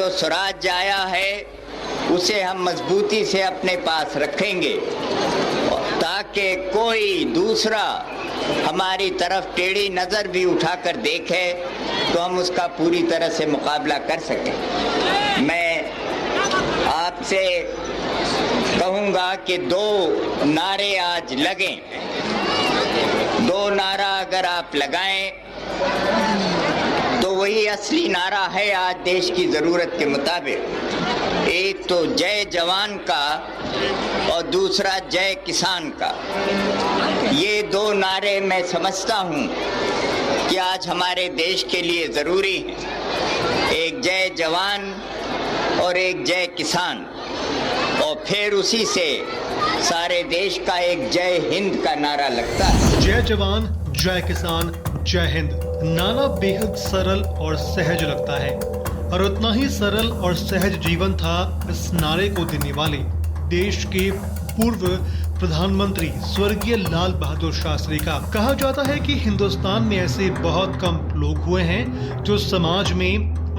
जो स्वराज आया है उसे हम मजबूती से अपने पास रखेंगे ताकि कोई दूसरा हमारी तरफ टेढ़ी नज़र भी उठाकर देखे तो हम उसका पूरी तरह से मुकाबला कर सकें। मैं आपसे कहूँगा कि 2 नारे आज लगें। 2 नारा अगर आप लगाएं तो वही असली नारा है आज देश की ज़रूरत के मुताबिक। एक तो जय जवान का और दूसरा जय किसान का। ये 2 नारे मैं समझता हूँ कि आज हमारे देश के लिए ज़रूरी है। एक जय जवान और एक जय किसान, और फिर उसी से सारे देश का एक जय हिंद का नारा लगता है। जय जवान, जय किसान, जय हिंद नारा बेहद सरल और सहज लगता है, और उतना ही सरल और सहज जीवन था इस नारे को देने वाले देश के पूर्व प्रधानमंत्री स्वर्गीय लाल बहादुर शास्त्री का। कहा जाता है कि हिंदुस्तान में ऐसे बहुत कम लोग हुए हैं जो समाज में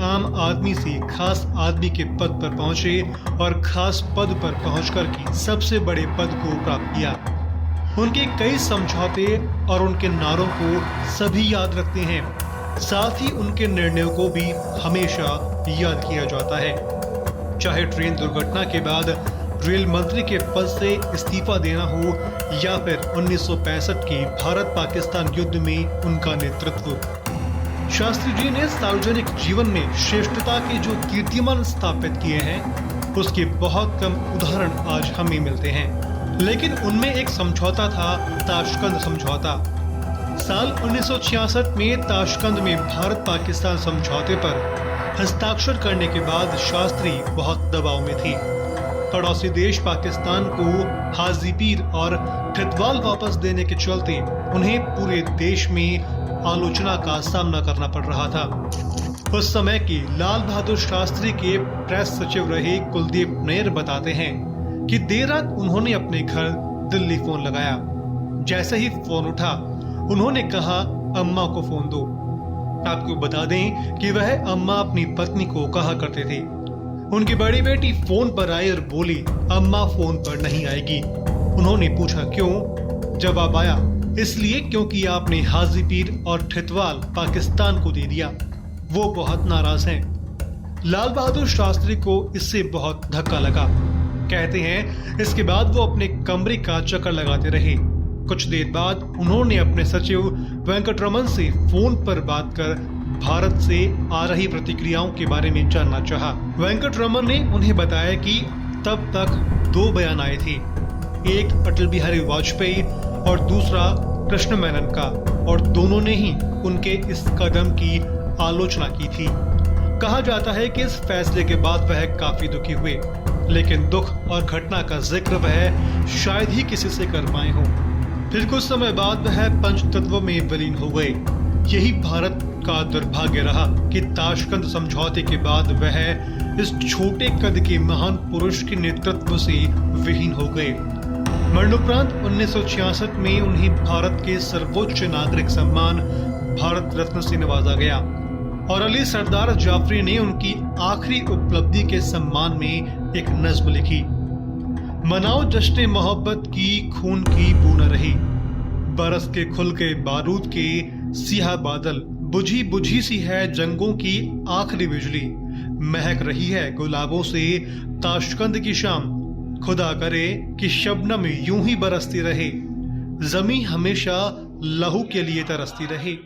आम आदमी से खास आदमी के पद पर पहुंचे और खास पद पर पहुंचकर के सबसे बड़े पद को प्राप्त किया। उनके कई समझौते और उनके नारों को सभी याद रखते हैं, साथ ही उनके निर्णयों को भी हमेशा याद किया जाता है। चाहे ट्रेन दुर्घटना के बाद रेल मंत्री के पद से इस्तीफा देना हो या फिर 1965 के भारत पाकिस्तान युद्ध में उनका नेतृत्व। शास्त्री जी ने सार्वजनिक जीवन में श्रेष्ठता के जो कीर्तिमान स्थापित किए हैं उसके बहुत कम उदाहरण आज हमें मिलते हैं, लेकिन उनमें एक समझौता था, ताशकंद समझौता। साल 1966 में ताशकंद में भारत पाकिस्तान समझौते पर हस्ताक्षर करने के बाद शास्त्री बहुत दबाव में थे। पड़ोसी देश पाकिस्तान को हाजीपीर और ठितवाल वापस देने के चलते उन्हें पूरे देश में आलोचना का सामना करना पड़ रहा था। उस समय के लाल बहादुर शास्त्री के प्रेस सचिव रहे कुलदीप नैयर बताते हैं कि देर रात उन्होंने अपने घर दिल्ली फोन लगाया। जैसे ही फोन उठा उन्होंने कहा, अम्मा को फोन दो। आपको बता दें कि वह अम्मा अपनी पत्नी को कहा करते थे। उनकी बड़ी बेटी फोन पर आई और बोली, अम्मा फोन पर नहीं आएगी। उन्होंने पूछा क्यों? जवाब आया, इसलिए क्योंकि आपने हाजीपीर और ठितवाल पाकिस्तान को दे दिया। वो बहुत नाराज हैं। लाल बहादुर शास्त्री को इससे बहुत धक्का लगा। कहते हैं इसके बाद वो अपने कमरे का चक्कर लगाते रहे। कुछ देर बाद उन्होंने अपने सचिव वेंकटरमन से फोन पर बात कर भारत से आ रही प्रतिक्रियाओं के बारे में जानना चाहा। वेंकटरमन ने उन्हें बताया कि तब तक 2 बयान आए थे, एक अटल बिहारी वाजपेयी और दूसरा कृष्ण मेनन का, और दोनों ने ही उनके इस कदम की आलोचना की थी। कहा जाता है कि इस फैसले के बाद वह काफी दुखी हुए, लेकिन दुख और घटना का जिक्र वह शायद ही किसी से कर पाए हों। फिर कुछ समय बाद वह पंचतत्व में विलीन हो गए। यही भारत का दुर्भाग्य रहा कि ताशकंद समझौते के बाद वह इस छोटे कद के महान पुरुष के नेतृत्व से विहीन हो गए। मरणोपरांत 1966 में उन्हें भारत के सर्वोच्च नागरिक सम्मान भारत रत्न से नवाजा गया, और अली सरदार जाफरी ने उनकी आखिरी उपलब्धि के सम्मान में एक नज्म लिखी, मनाओ जश्न मोहब्बत की खून की बू न रही, बरस के खुल के बारूद के सियाह बादल, बुझी बुझी सी है जंगों की आखिरी बिजली, महक रही है गुलाबों से ताशकंद की शाम, खुदा करे कि शबनम यूं ही बरसती रहे, जमी हमेशा लहू के लिए तरसती रहे।